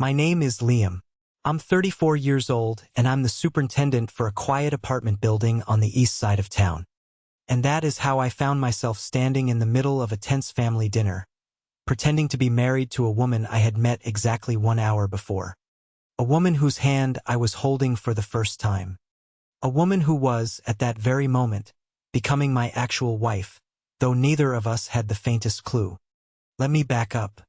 My name is Liam. I'm 34 years old, and I'm the superintendent for a quiet apartment building on the east side of town. And that is how I found myself standing in the middle of a tense family dinner, pretending to be married to a woman I had met exactly 1 hour before. A woman whose hand I was holding for the first time. A woman who was, at that very moment, becoming my actual wife, though neither of us had the faintest clue. Let me back up.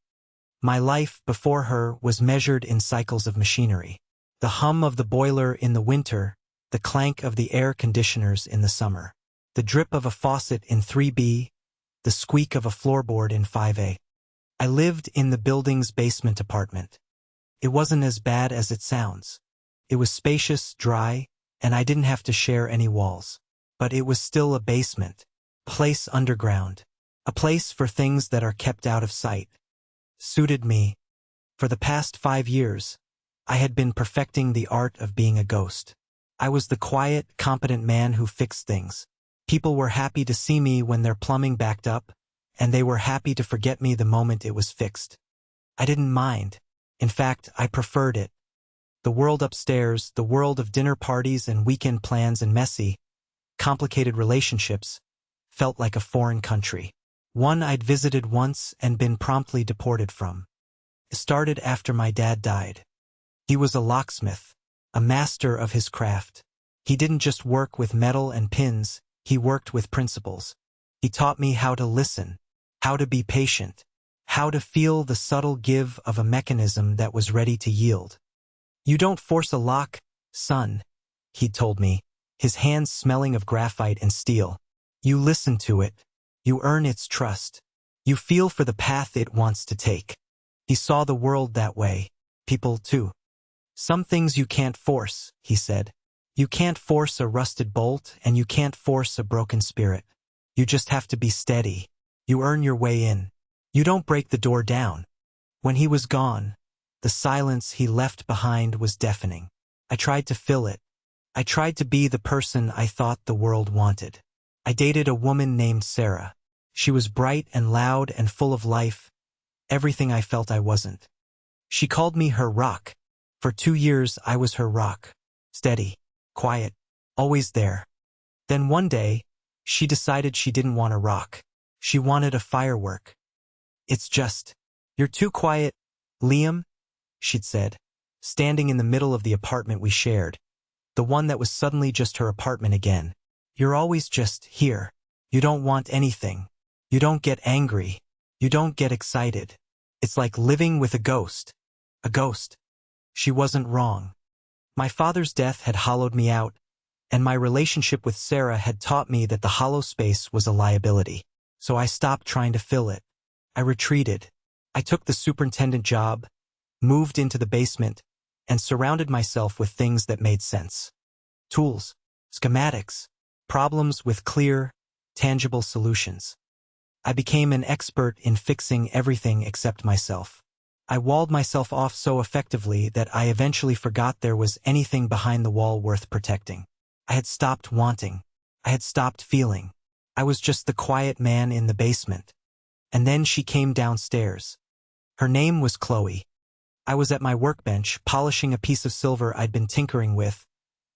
My life before her was measured in cycles of machinery. The hum of the boiler in the winter, the clank of the air conditioners in the summer, the drip of a faucet in 3B, the squeak of a floorboard in 5A. I lived in the building's basement apartment. It wasn't as bad as it sounds. It was spacious, dry, and I didn't have to share any walls. But it was still a basement, a place underground, a place for things that are kept out of sight. Suited me. For the past 5 years, I had been perfecting the art of being a ghost. I was the quiet, competent man who fixed things. People were happy to see me when their plumbing backed up, and they were happy to forget me the moment it was fixed. I didn't mind. In fact, I preferred it. The world upstairs, the world of dinner parties and weekend plans and messy, complicated relationships, felt like a foreign country. One I'd visited once and been promptly deported from. It started after my dad died. He was a locksmith, a master of his craft. He didn't just work with metal and pins, he worked with principles. He taught me how to listen, how to be patient, how to feel the subtle give of a mechanism that was ready to yield. You don't force a lock, son, he'd told me, his hands smelling of graphite and steel. You listen to it. You earn its trust. You feel for the path it wants to take. He saw the world that way. People too. Some things you can't force, he said. You can't force a rusted bolt and you can't force a broken spirit. You just have to be steady. You earn your way in. You don't break the door down. When he was gone, the silence he left behind was deafening. I tried to fill it. I tried to be the person I thought the world wanted. I dated a woman named Sarah. She was bright and loud and full of life, everything I felt I wasn't. She called me her rock. For 2 years I was her rock. Steady, quiet, always there. Then one day, she decided she didn't want a rock. She wanted a firework. It's just, you're too quiet, Liam, she'd said, standing in the middle of the apartment we shared, the one that was suddenly just her apartment again. You're always just here. You don't want anything. You don't get angry. You don't get excited. It's like living with a ghost. A ghost. She wasn't wrong. My father's death had hollowed me out, and my relationship with Sarah had taught me that the hollow space was a liability. So I stopped trying to fill it. I retreated. I took the superintendent job, moved into the basement, and surrounded myself with things that made sense. Tools, schematics, problems with clear, tangible solutions. I became an expert in fixing everything except myself. I walled myself off so effectively that I eventually forgot there was anything behind the wall worth protecting. I had stopped wanting. I had stopped feeling. I was just the quiet man in the basement. And then she came downstairs. Her name was Chloe. I was at my workbench, polishing a piece of silver I'd been tinkering with,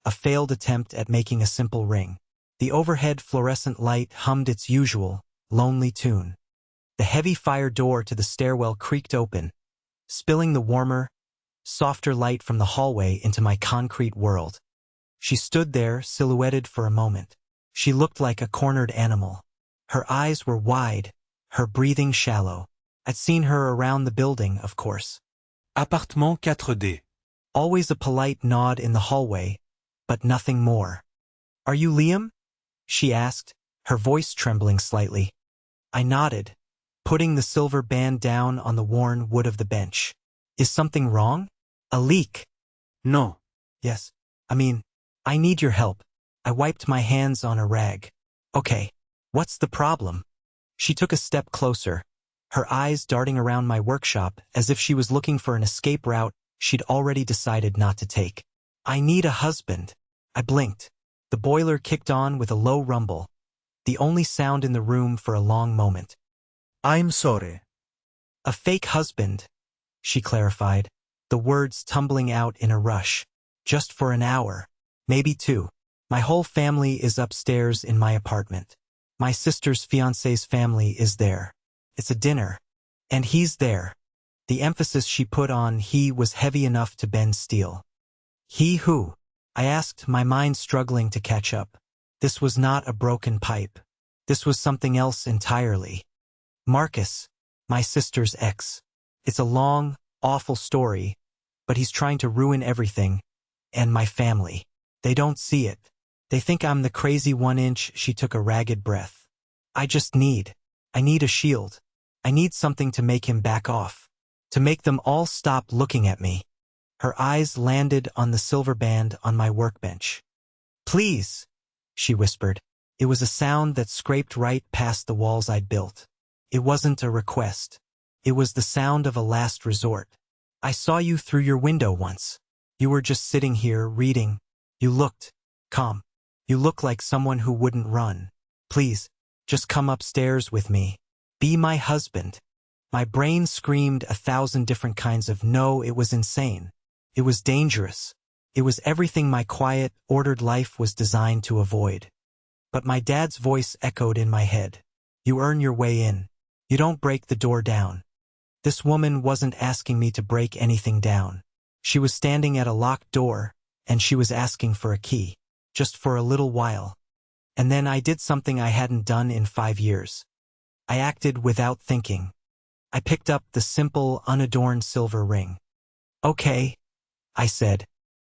a failed attempt at making a simple ring. The overhead fluorescent light hummed its usual, lonely tune. The heavy fire door to the stairwell creaked open, spilling the warmer, softer light from the hallway into my concrete world. She stood there, silhouetted for a moment. She looked like a cornered animal. Her eyes were wide, her breathing shallow. I'd seen her around the building, of course. Appartement 4D. Always a polite nod in the hallway, but nothing more. Are you Liam? She asked, her voice trembling slightly. I nodded, putting the silver band down on the worn wood of the bench. Is something wrong? A leak? No. Yes. I need your help. I wiped my hands on a rag. Okay, what's the problem? She took a step closer, her eyes darting around my workshop as if she was looking for an escape route she'd already decided not to take. I need a husband. I blinked. The boiler kicked on with a low rumble, the only sound in the room for a long moment. I'm sorry. A fake husband, she clarified. the words tumbling out in a rush. Just for an hour. Maybe two. My whole family is upstairs in my apartment. My sister's fiancé's family is there. It's a dinner. And he's there. The emphasis she put on he was heavy enough to bend steel. He who? I asked, my mind struggling to catch up. This was not a broken pipe. This was something else entirely. Marcus, my sister's ex. It's a long, awful story, but he's trying to ruin everything, and my family. They don't see it. They think I'm the crazy 1-inch. She took a ragged breath. I need a shield. I need something to make him back off. To make them all stop looking at me. Her eyes landed on the silver band on my workbench. Please, she whispered. It was a sound that scraped right past the walls I'd built. It wasn't a request. It was the sound of a last resort. I saw you through your window once. You were just sitting here, reading. You looked calm. You look like someone who wouldn't run. Please, just come upstairs with me. Be my husband. My brain screamed 1,000 different kinds of no. It was insane. It was dangerous. It was everything my quiet, ordered life was designed to avoid. But my dad's voice echoed in my head. You earn your way in. You don't break the door down. This woman wasn't asking me to break anything down. She was standing at a locked door, and she was asking for a key. Just for a little while. And then I did something I hadn't done in 5 years. I acted without thinking. I picked up the simple, unadorned silver ring. Okay, I said.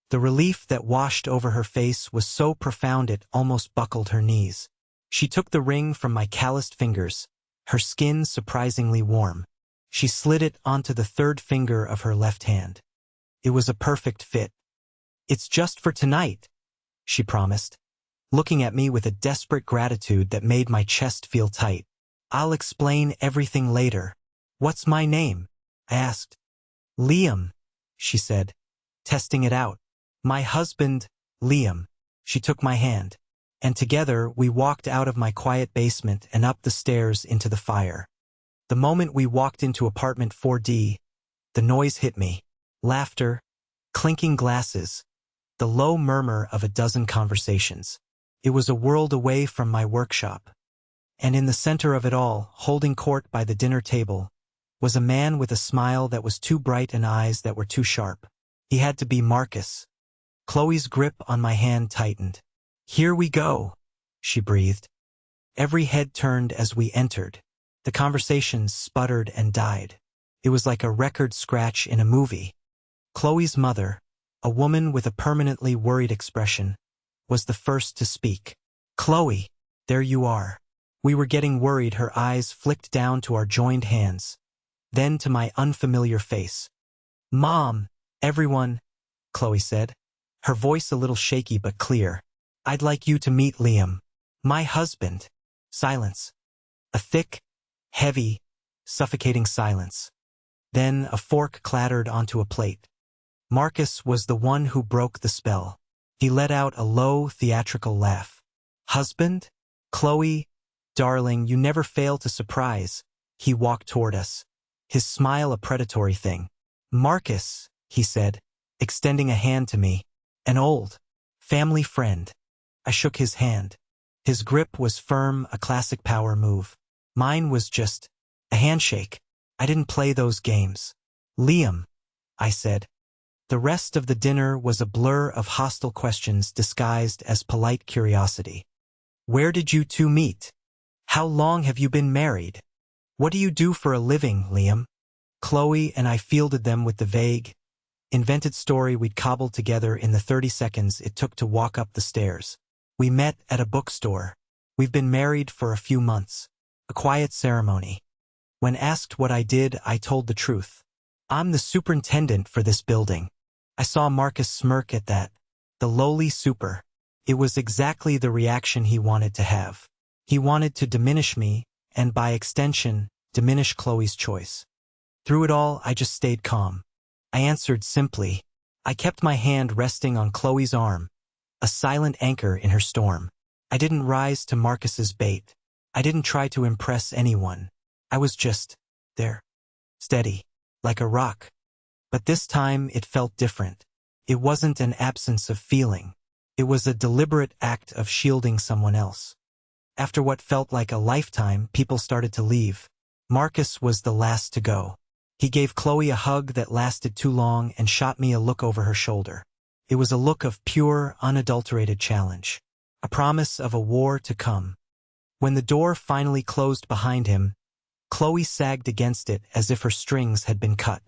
The relief that washed over her face was so profound it almost buckled her knees. She took the ring from my calloused fingers, her skin surprisingly warm. She slid it onto the third finger of her left hand. It was a perfect fit. It's just for tonight, she promised, looking at me with a desperate gratitude that made my chest feel tight. I'll explain everything later. What's my name? I asked. Liam, she said, testing it out. My husband, Liam. She took my hand, and together we walked out of my quiet basement and up the stairs into the fire. The moment we walked into apartment 4D, the noise hit me. Laughter, clinking glasses, the low murmur of a dozen conversations. It was a world away from my workshop. And in the center of it all, holding court by the dinner table, was a man with a smile that was too bright and eyes that were too sharp. He had to be Marcus. Chloe's grip on my hand tightened. Here we go, she breathed. Every head turned as we entered. The conversations sputtered and died. It was like a record scratch in a movie. Chloe's mother, a woman with a permanently worried expression, was the first to speak. Chloe, there you are. We were getting worried. Her eyes flicked down to our joined hands, then to my unfamiliar face. Mom, everyone, Chloe said, her voice a little shaky but clear. I'd like you to meet Liam, my husband. Silence. A thick, heavy, suffocating silence. Then a fork clattered onto a plate. Marcus was the one who broke the spell. He let out a low, theatrical laugh. Husband? Chloe? Darling, you never fail to surprise. He walked toward us, his smile a predatory thing. Marcus, he said, extending a hand to me. An old, family friend. I shook his hand. His grip was firm, a classic power move. Mine was just a handshake. I didn't play those games. Liam, I said. The rest of the dinner was a blur of hostile questions disguised as polite curiosity. Where did you two meet? How long have you been married? What do you do for a living, Liam? Chloe and I fielded them with the vague, invented story we'd cobbled together in the 30 seconds it took to walk up the stairs. We met at a bookstore. We've been married for a few months. A quiet ceremony. When asked what I did, I told the truth. I'm the superintendent for this building. I saw Marcus smirk at that. The lowly super. It was exactly the reaction he wanted to have. He wanted to diminish me, and by extension, diminish Chloe's choice. Through it all, I just stayed calm. I answered simply. I kept my hand resting on Chloe's arm, a silent anchor in her storm. I didn't rise to Marcus's bait. I didn't try to impress anyone. I was just there, steady, like a rock. But this time it felt different. It wasn't an absence of feeling. It was a deliberate act of shielding someone else. After what felt like a lifetime, people started to leave. Marcus was the last to go. He gave Chloe a hug that lasted too long and shot me a look over her shoulder. It was a look of pure, unadulterated challenge. A promise of a war to come. When the door finally closed behind him, Chloe sagged against it as if her strings had been cut.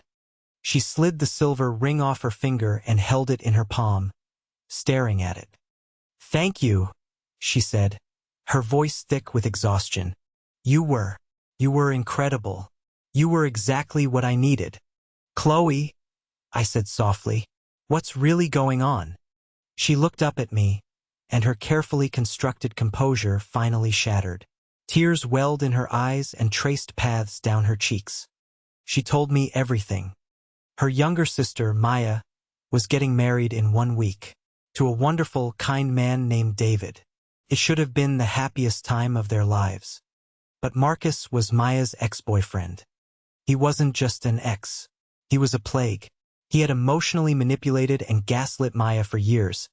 She slid the silver ring off her finger and held it in her palm, staring at it. "Thank you," she said, her voice thick with exhaustion. You were incredible. You were exactly what I needed." "Chloe," I said softly, "what's really going on?" She looked up at me, and her carefully constructed composure finally shattered. Tears welled in her eyes and traced paths down her cheeks. She told me everything. Her younger sister, Maya, was getting married in 1 week, to a wonderful, kind man named David. It should have been the happiest time of their lives. But Marcus was Maya's ex-boyfriend. He wasn't just an ex. He was a plague. He had emotionally manipulated and gaslit Maya for years,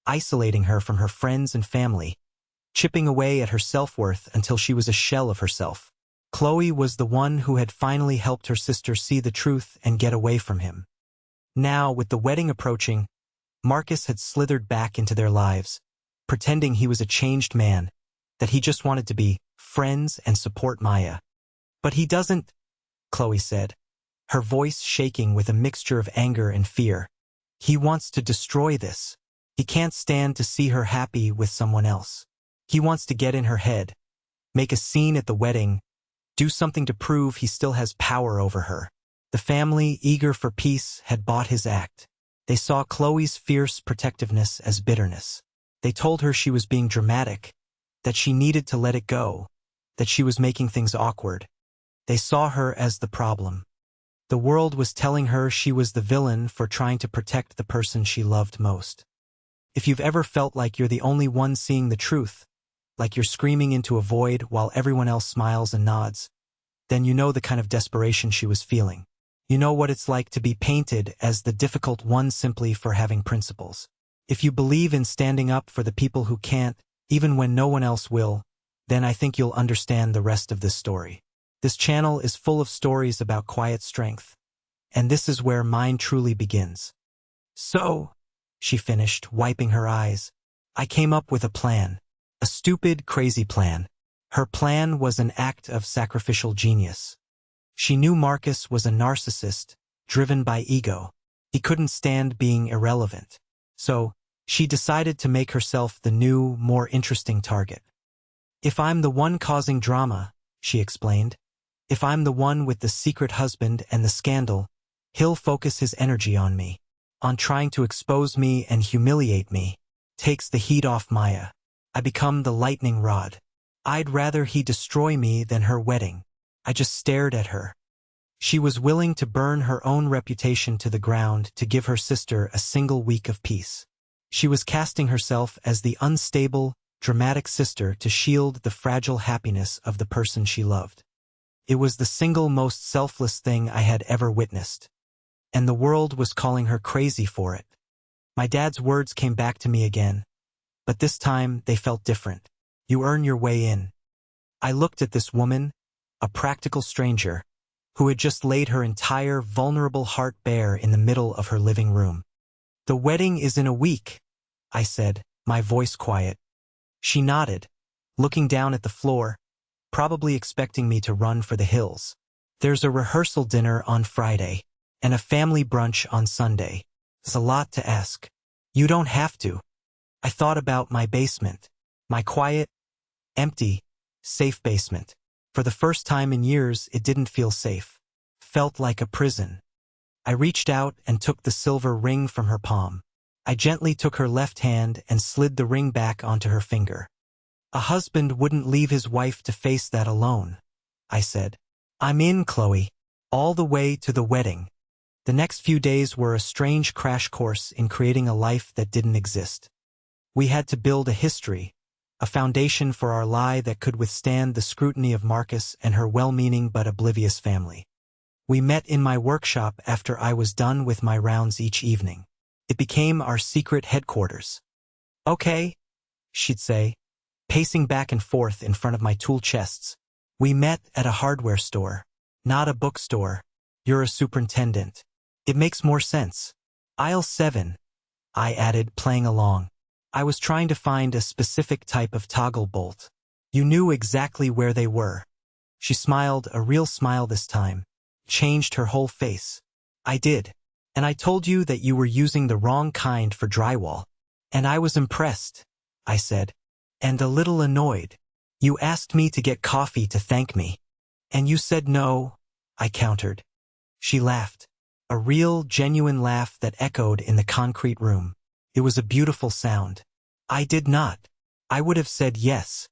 isolating her from her friends and family, chipping away at her self-worth until she was a shell of herself. Chloe was the one who had finally helped her sister see the truth and get away from him. Now, with the wedding approaching, Marcus had slithered back into their lives, pretending he was a changed man, that he just wanted to be friends and support Maya. "But he doesn't," Chloe said, her voice shaking with a mixture of anger and fear. "He wants to destroy this. He can't stand to see her happy with someone else. He wants to get in her head, make a scene at the wedding, do something to prove he still has power over her." The family, eager for peace, had bought his act. They saw Chloe's fierce protectiveness as bitterness. They told her she was being dramatic, that she needed to let it go, that she was making things awkward. They saw her as the problem. The world was telling her she was the villain for trying to protect the person she loved most. If you've ever felt like you're the only one seeing the truth, like you're screaming into a void while everyone else smiles and nods, then you know the kind of desperation she was feeling. You know what it's like to be painted as the difficult one simply for having principles. If you believe in standing up for the people who can't, even when no one else will, then I think you'll understand the rest of this story. This channel is full of stories about quiet strength, and this is where mine truly begins. "So," she finished, wiping her eyes, "I came up with a plan. A stupid, crazy plan." Her plan was an act of sacrificial genius. She knew Marcus was a narcissist, driven by ego. He couldn't stand being irrelevant. So, she decided to make herself the new, more interesting target. "If I'm the one causing drama," she explained, "if I'm the one with the secret husband and the scandal, he'll focus his energy on me, on trying to expose me and humiliate me. Takes the heat off Maya. I become the lightning rod. I'd rather he destroy me than her wedding." I just stared at her. She was willing to burn her own reputation to the ground to give her sister a single week of peace. She was casting herself as the unstable, dramatic sister to shield the fragile happiness of the person she loved. It was the single most selfless thing I had ever witnessed. And the world was calling her crazy for it. My dad's words came back to me again, but this time they felt different. "You earn your way in." I looked at this woman, a practical stranger, who had just laid her entire vulnerable heart bare in the middle of her living room. "The wedding is in a week," I said, my voice quiet. She nodded, looking down at the floor, probably expecting me to run for the hills. "There's a rehearsal dinner on Friday, and a family brunch on Sunday. It's a lot to ask." "You don't have to." I thought about my basement, my quiet, empty, safe basement. For the first time in years, it didn't feel safe. Felt like a prison. I reached out and took the silver ring from her palm. I gently took her left hand and slid the ring back onto her finger. "A husband wouldn't leave his wife to face that alone," I said. "I'm in, Chloe, all the way to the wedding." The next few days were a strange crash course in creating a life that didn't exist. We had to build a history, a foundation for our lie that could withstand the scrutiny of Marcus and her well-meaning but oblivious family. We met in my workshop after I was done with my rounds each evening. It became our secret headquarters. Okay, she'd say, pacing back and forth in front of my tool chests. We met at a hardware store, not a bookstore. You're a superintendent. It makes more sense. Aisle 7, I added, playing along. I was trying to find a specific type of toggle bolt. You knew exactly where they were. She smiled, a real smile this time. Changed her whole face. I did. And I told you that you were using the wrong kind for drywall. And I was impressed, I said. And a little annoyed. You asked me to get coffee to thank me. And you said no, I countered. She laughed. A real, genuine laugh that echoed in the concrete room. It was a beautiful sound. I did not. I would have said yes.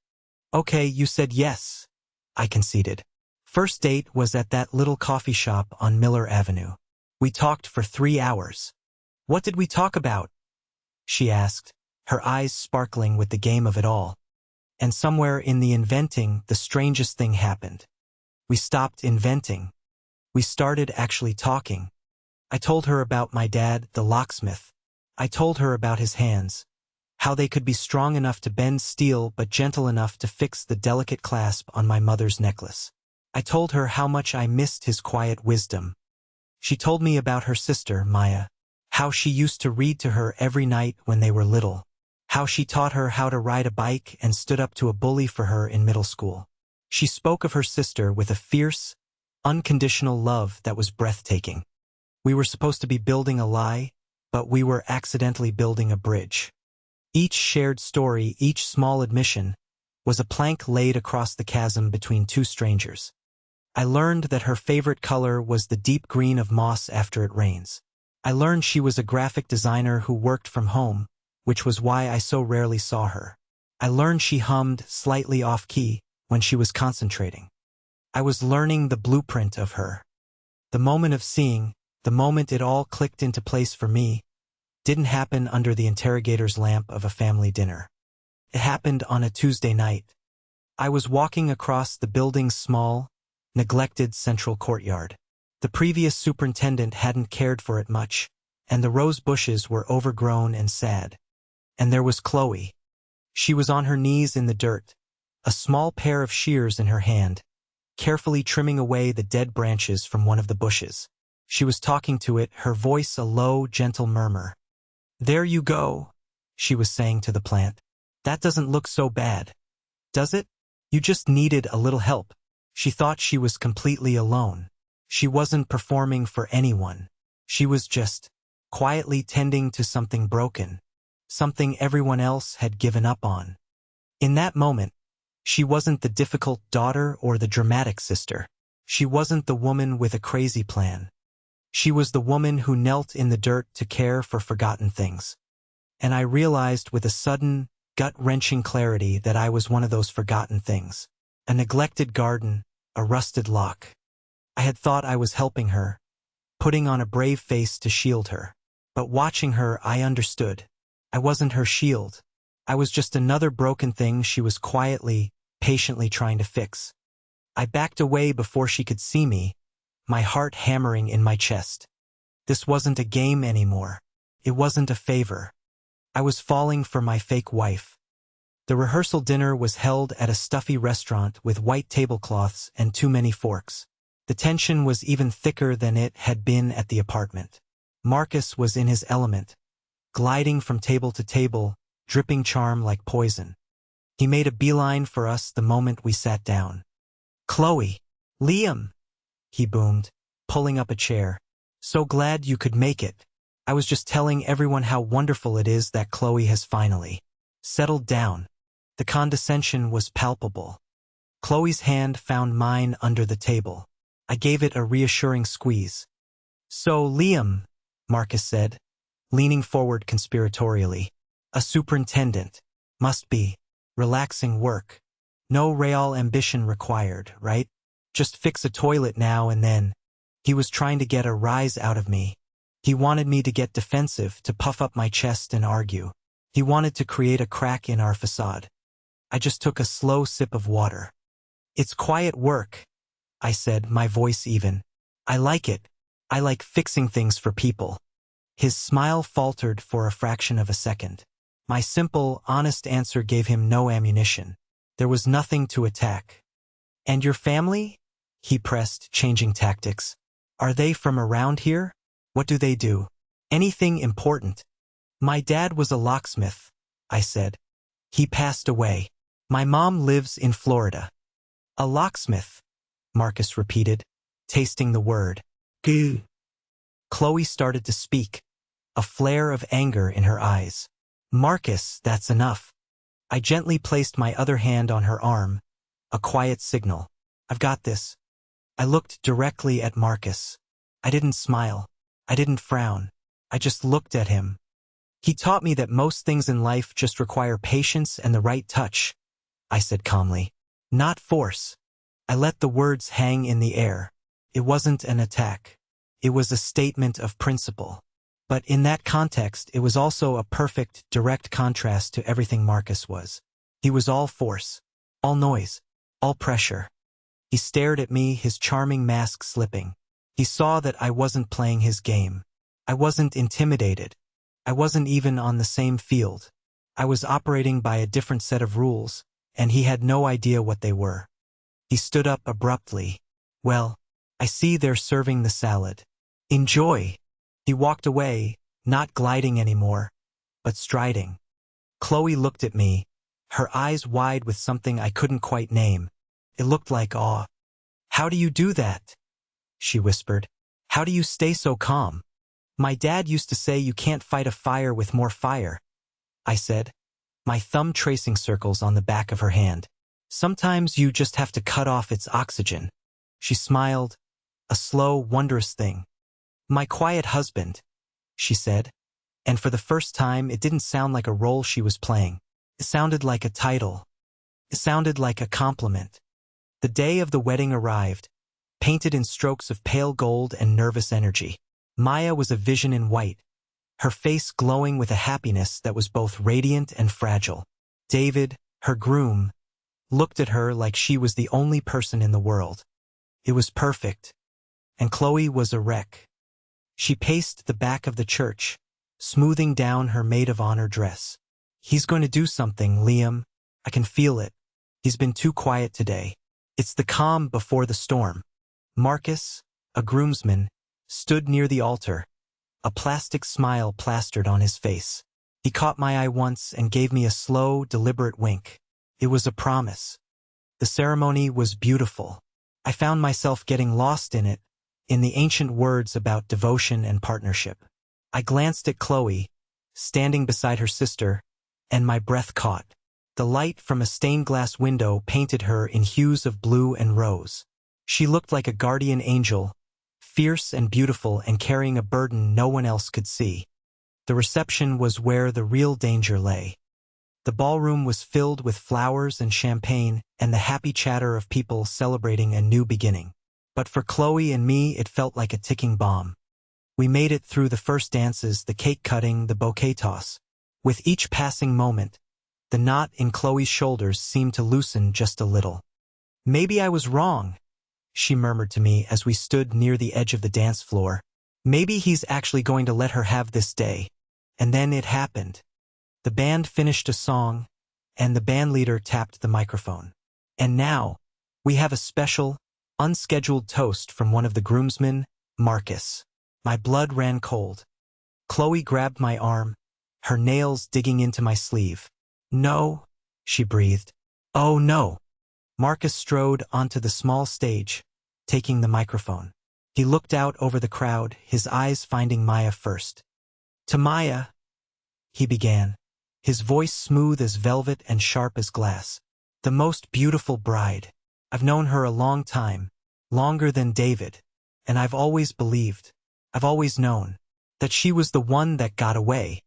Okay, you said yes, I conceded. First date was at that little coffee shop on Miller Avenue. We talked for 3 hours. What did we talk about? She asked, her eyes sparkling with the game of it all. And somewhere in the inventing, the strangest thing happened. We stopped inventing. We started actually talking. I told her about my dad, the locksmith. I told her about his hands, how they could be strong enough to bend steel but gentle enough to fix the delicate clasp on my mother's necklace. I told her how much I missed his quiet wisdom. She told me about her sister, Maya, how she used to read to her every night when they were little, how she taught her how to ride a bike and stood up to a bully for her in middle school. She spoke of her sister with a fierce, unconditional love that was breathtaking. We were supposed to be building a lie, but we were accidentally building a bridge. Each shared story, each small admission, was a plank laid across the chasm between two strangers. I learned that her favorite color was the deep green of moss after it rains. I learned she was a graphic designer who worked from home, which was why I so rarely saw her. I learned she hummed slightly off-key when she was concentrating. I was learning the blueprint of her. The moment of seeing, the moment it all clicked into place for me, didn't happen under the interrogator's lamp of a family dinner. It happened on a Tuesday night. I was walking across the building's small, neglected central courtyard. The previous superintendent hadn't cared for it much, and the rose bushes were overgrown and sad. And there was Chloe. She was on her knees in the dirt, a small pair of shears in her hand, carefully trimming away the dead branches from one of the bushes. She was talking to it, her voice a low, gentle murmur. "There you go," she was saying to the plant. "That doesn't look so bad, does it? You just needed a little help." She thought she was completely alone. She wasn't performing for anyone. She was just quietly tending to something broken, something everyone else had given up on. In that moment, she wasn't the difficult daughter or the dramatic sister. She wasn't the woman with a crazy plan. She was the woman who knelt in the dirt to care for forgotten things. And I realized with a sudden, gut-wrenching clarity that I was one of those forgotten things. A neglected garden, a rusted lock. I had thought I was helping her, putting on a brave face to shield her. But watching her, I understood. I wasn't her shield. I was just another broken thing she was quietly, patiently trying to fix. I backed away before she could see me, my heart hammering in my chest. This wasn't a game anymore. It wasn't a favor. I was falling for my fake wife. The rehearsal dinner was held at a stuffy restaurant with white tablecloths and too many forks. The tension was even thicker than it had been at the apartment. Marcus was in his element, gliding from table to table, dripping charm like poison. He made a beeline for us the moment we sat down. "Chloe! Liam!" he boomed, pulling up a chair. "So glad you could make it. I was just telling everyone how wonderful it is that Chloe has finally settled down." The condescension was palpable. Chloe's hand found mine under the table. I gave it a reassuring squeeze. "So, Liam," Marcus said, leaning forward conspiratorially. "A superintendent. Must be relaxing work. No real ambition required, right? Just fix a toilet now and then." He was trying to get a rise out of me. He wanted me to get defensive, to puff up my chest and argue. He wanted to create a crack in our facade. I just took a slow sip of water. "It's quiet work," I said, my voice even. I like it. I like fixing things for people. His smile faltered for a fraction of a second. My simple, honest answer gave him no ammunition. There was nothing to attack. And your family? He pressed, changing tactics. Are they from around here? What do they do? Anything important? My dad was a locksmith, I said. He passed away. My mom lives in Florida. A locksmith, Marcus repeated, tasting the word. Goo. Chloe started to speak, a flare of anger in her eyes. Marcus, that's enough. I gently placed my other hand on her arm, a quiet signal. I've got this. I looked directly at Marcus. I didn't smile. I didn't frown. I just looked at him. He taught me that most things in life just require patience and the right touch, I said calmly. Not force. I let the words hang in the air. It wasn't an attack. It was a statement of principle. But in that context, it was also a perfect, direct contrast to everything Marcus was. He was all force, all noise, all pressure. He stared at me, his charming mask slipping. He saw that I wasn't playing his game. I wasn't intimidated. I wasn't even on the same field. I was operating by a different set of rules, and he had no idea what they were. He stood up abruptly. Well, I see they're serving the salad. Enjoy. He walked away, not gliding anymore, but striding. Chloe looked at me, her eyes wide with something I couldn't quite name. It looked like awe. How do you do that? She whispered. How do you stay so calm? My dad used to say you can't fight a fire with more fire, I said, my thumb tracing circles on the back of her hand. Sometimes you just have to cut off its oxygen. She smiled, a slow, wondrous thing. My quiet husband, she said, and for the first time it didn't sound like a role she was playing. It sounded like a title. It sounded like a compliment. The day of the wedding arrived, painted in strokes of pale gold and nervous energy. Maya was a vision in white, her face glowing with a happiness that was both radiant and fragile. David, her groom, looked at her like she was the only person in the world. It was perfect, and Chloe was a wreck. She paced the back of the church, smoothing down her maid of honor dress. He's going to do something, Liam. I can feel it. He's been too quiet today. It's the calm before the storm. Marcus, a groomsman, stood near the altar, a plastic smile plastered on his face. He caught my eye once and gave me a slow, deliberate wink. It was a promise. The ceremony was beautiful. I found myself getting lost in it, in the ancient words about devotion and partnership. I glanced at Chloe, standing beside her sister, and my breath caught. The light from a stained glass window painted her in hues of blue and rose. She looked like a guardian angel, fierce and beautiful and carrying a burden no one else could see. The reception was where the real danger lay. The ballroom was filled with flowers and champagne and the happy chatter of people celebrating a new beginning. But for Chloe and me, it felt like a ticking bomb. We made it through the first dances, the cake cutting, the bouquet toss. With each passing moment, the knot in Chloe's shoulders seemed to loosen just a little. Maybe I was wrong, she murmured to me as we stood near the edge of the dance floor. Maybe he's actually going to let her have this day. And then it happened. The band finished a song, and the bandleader tapped the microphone. And now, we have a special, unscheduled toast from one of the groomsmen, Marcus. My blood ran cold. Chloe grabbed my arm, her nails digging into my sleeve. No, she breathed. Oh no. Marcus strode onto the small stage, taking the microphone. He looked out over the crowd, his eyes finding Maya first. To Maya, he began, his voice smooth as velvet and sharp as glass. The most beautiful bride. I've known her a long time, longer than David, and I've always believed, I've always known, that she was the one that got away.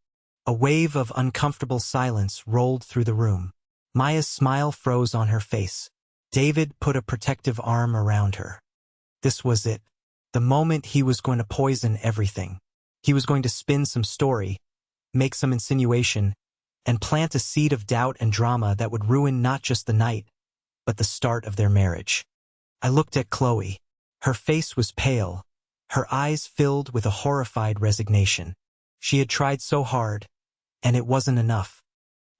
A wave of uncomfortable silence rolled through the room. Maya's smile froze on her face. David put a protective arm around her. This was it. The moment he was going to poison everything. He was going to spin some story, make some insinuation, and plant a seed of doubt and drama that would ruin not just the night, but the start of their marriage. I looked at Chloe. Her face was pale, Her eyes filled with a horrified resignation. She had tried so hard, and it wasn't enough.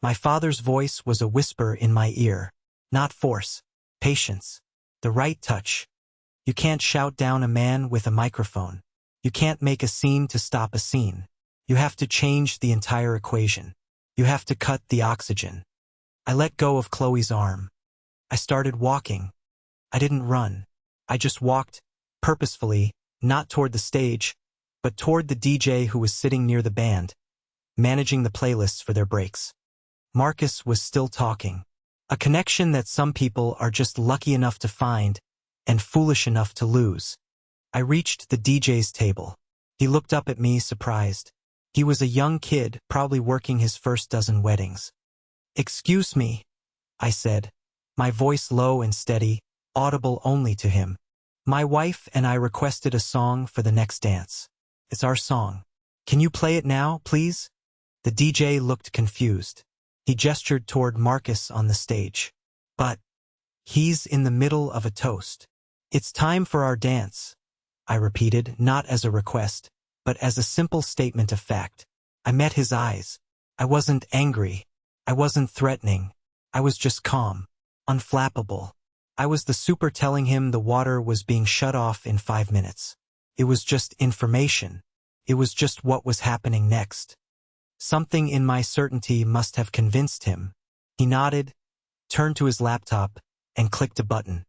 My father's voice was a whisper in my ear. Not force, patience, the right touch. You can't shout down a man with a microphone. You can't make a scene to stop a scene. You have to change the entire equation. You have to cut the oxygen. I let go of Chloe's arm. I started walking. I didn't run. I just walked, purposefully, not toward the stage, but toward the DJ who was sitting near the band, managing the playlists for their breaks. Marcus was still talking. A connection that some people are just lucky enough to find and foolish enough to lose. I reached the DJ's table. He looked up at me, surprised. He was a young kid, probably working his first dozen weddings. "Excuse me," I said, my voice low and steady, audible only to him. "My wife and I requested a song for the next dance. It's our song. Can you play it now, please?" The DJ looked confused. He gestured toward Marcus on the stage. "But he's in the middle of a toast." "It's time for our dance," I repeated, not as a request, but as a simple statement of fact. I met his eyes. I wasn't angry. I wasn't threatening. I was just calm, unflappable. I was the super telling him the water was being shut off in 5 minutes. It was just information. It was just what was happening next. Something in my certainty must have convinced him. He nodded, turned to his laptop, and clicked a button.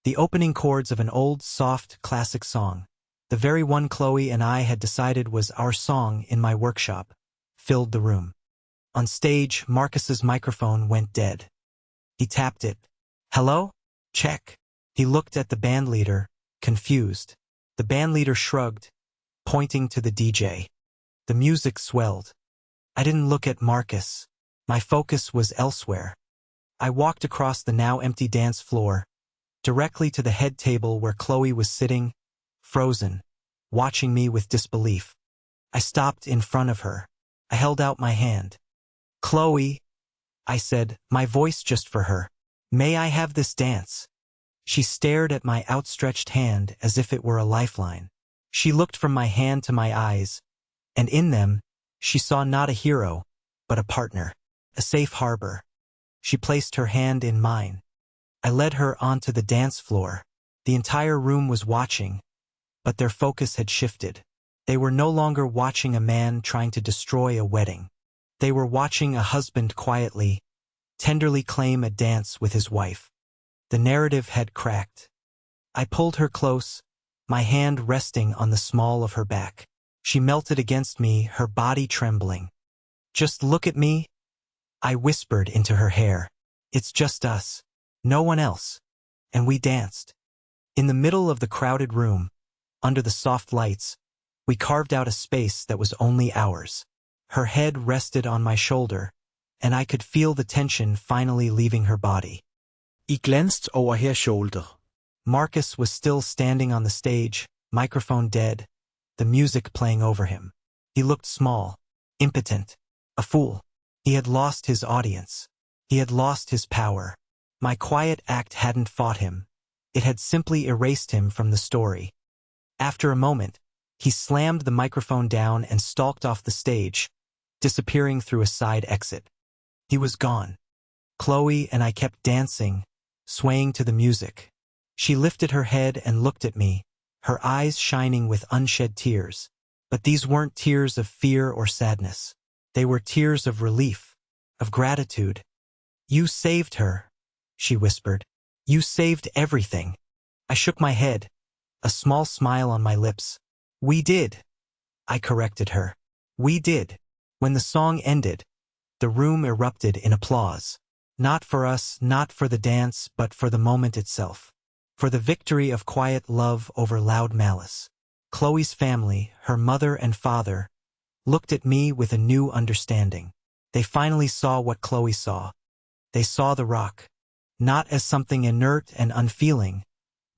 The opening chords of an old, soft, classic song, the very one Chloe and I had decided was our song in my workshop, filled the room. On stage, Marcus's microphone went dead. He tapped it. "Hello? Check." He looked at the bandleader, confused. The bandleader shrugged, pointing to the DJ. The music swelled. I didn't look at Marcus. My focus was elsewhere. I walked across the now empty dance floor, directly to the head table where Chloe was sitting, frozen, watching me with disbelief. I stopped in front of her. I held out my hand. "Chloe," I said, my voice just for her, "may I have this dance?" She stared at my outstretched hand as if it were a lifeline. She looked from my hand to my eyes, and in them, she saw not a hero, but a partner, a safe harbor. She placed her hand in mine. I led her onto the dance floor. The entire room was watching, but their focus had shifted. They were no longer watching a man trying to destroy a wedding. They were watching a husband quietly, tenderly claim a dance with his wife. The narrative had cracked. I pulled her close, my hand resting on the small of her back. She melted against me, her body trembling. "Just look at me," I whispered into her hair. "It's just us. No one else." And we danced. In the middle of the crowded room, under the soft lights, we carved out a space that was only ours. Her head rested on my shoulder, and I could feel the tension finally leaving her body. I glanced over her shoulder. Marcus was still standing on the stage, microphone dead, the music playing over him. He looked small, impotent, a fool. He had lost his audience. He had lost his power. My quiet act hadn't fought him. It had simply erased him from the story. After a moment, he slammed the microphone down and stalked off the stage, disappearing through a side exit. He was gone. Chloe and I kept dancing, swaying to the music. She lifted her head and looked at me, her eyes shining with unshed tears. But these weren't tears of fear or sadness. They were tears of relief, of gratitude. "You saved her," she whispered. "You saved everything." I shook my head, a small smile on my lips. "We did," I corrected her. "We did." When the song ended, the room erupted in applause. Not for us, not for the dance, but for the moment itself. For the victory of quiet love over loud malice. Chloe's family, her mother and father, looked at me with a new understanding. They finally saw what Chloe saw. They saw the rock, not as something inert and unfeeling,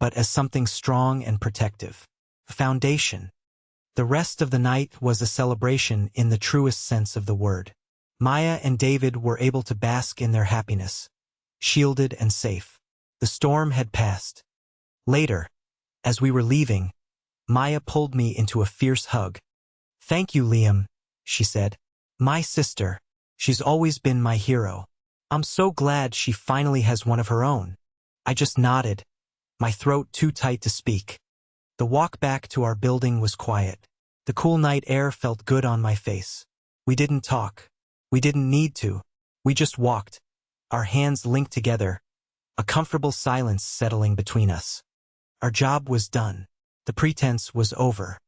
but as something strong and protective. A foundation. The rest of the night was a celebration in the truest sense of the word. Maya and David were able to bask in their happiness, shielded and safe. The storm had passed. Later, as we were leaving, Maya pulled me into a fierce hug. "Thank you, Liam," she said. "My sister. She's always been my hero. I'm so glad she finally has one of her own." I just nodded, my throat too tight to speak. The walk back to our building was quiet. The cool night air felt good on my face. We didn't talk. We didn't need to. We just walked, our hands linked together, a comfortable silence settling between us. Our job was done. The pretense was over.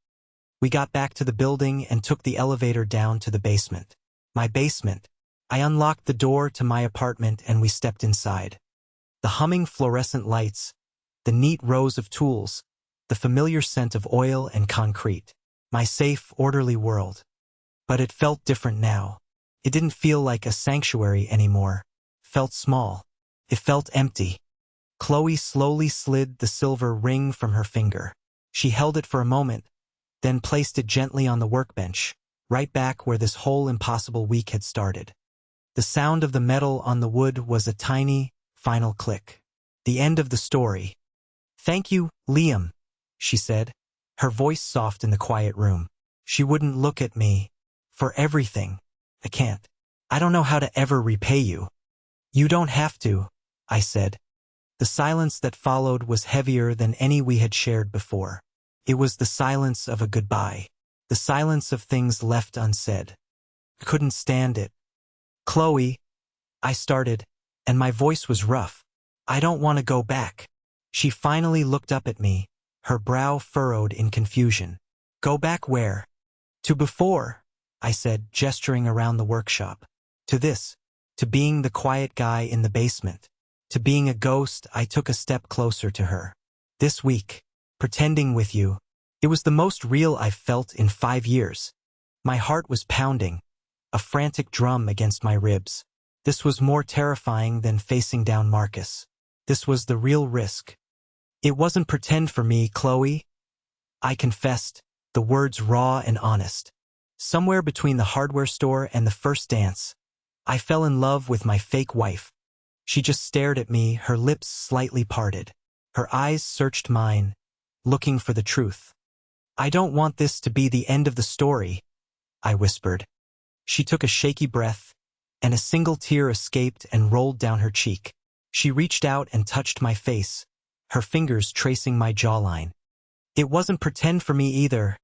We got back to the building and took the elevator down to the basement. My basement. I unlocked the door to my apartment and we stepped inside. The humming fluorescent lights, the neat rows of tools, the familiar scent of oil and concrete. My safe, orderly world. But it felt different now. It didn't feel like a sanctuary anymore. Felt small. It felt empty. Chloe slowly slid the silver ring from her finger. She held it for a moment, then placed it gently on the workbench, right back where this whole impossible week had started. The sound of the metal on the wood was a tiny, final click. The end of the story. "Thank you, Liam," she said, her voice soft in the quiet room. She wouldn't look at me. "For everything. I can't. I don't know how to ever repay you." "You don't have to," I said. The silence that followed was heavier than any we had shared before. It was the silence of a goodbye. The silence of things left unsaid. I couldn't stand it. "Chloe," I started, and my voice was rough. "I don't want to go back." She finally looked up at me, her brow furrowed in confusion. "Go back where?" "To before," I said, gesturing around the workshop. "To this. To being the quiet guy in the basement. To being a ghost." I took a step closer to her. "This week. Pretending with you. It was the most real I've felt in 5 years. My heart was pounding, a frantic drum against my ribs. This was more terrifying than facing down Marcus. This was the real risk. It wasn't pretend for me, Chloe," I confessed, the words raw and honest. "Somewhere between the hardware store and the first dance, I fell in love with my fake wife." She just stared at me, her lips slightly parted. Her eyes searched mine, looking for the truth. "I don't want this to be the end of the story," I whispered. She took a shaky breath, and a single tear escaped and rolled down her cheek. She reached out and touched my face, her fingers tracing my jawline. "It wasn't pretend for me either,"